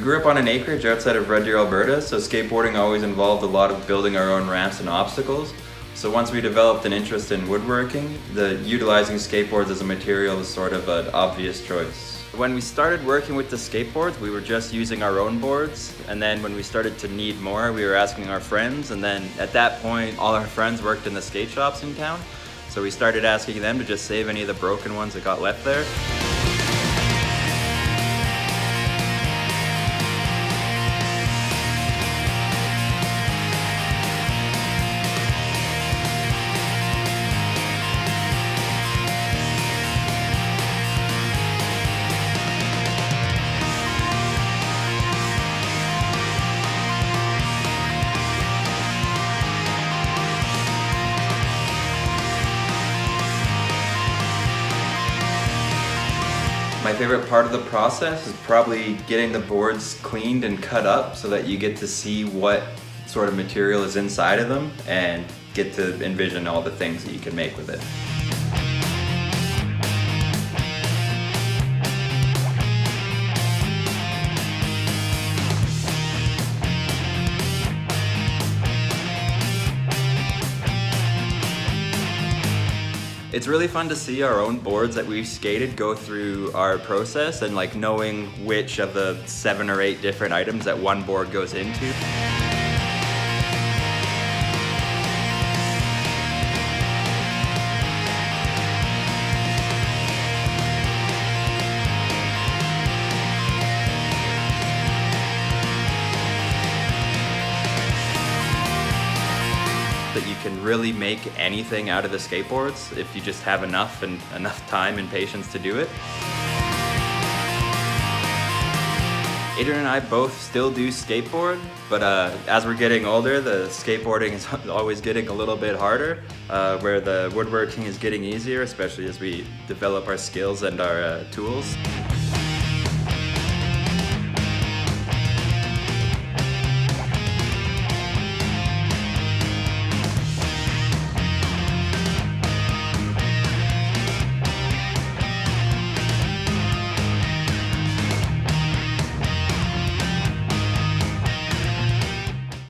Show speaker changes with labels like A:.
A: grew up on an acreage outside of Red Deer, Alberta, so skateboarding always involved a lot of building our own ramps and obstacles. So once we developed an interest in woodworking, utilizing skateboards as a material was sort of an obvious choice. When we started working with the skateboards, we were just using our own boards, and then when we started to need more, we were asking our friends, and then at that point, all our friends worked in the skate shops in town, so we started asking them to just save any of the broken ones that got left there. My favorite part of the process is probably getting the boards cleaned and cut up so that you get to see what sort of material is inside of them and get to envision all the things that you can make with it. It's really fun to see our own boards that we've skated go through our process and like knowing which of the 7 or 8 different items that one board goes into. That you can really make anything out of the skateboards if you just have enough time and patience to do it. Adrian and I both still do skateboard, but as we're getting older, the skateboarding is always getting a little bit harder, where the woodworking is getting easier, especially as we develop our skills and our tools.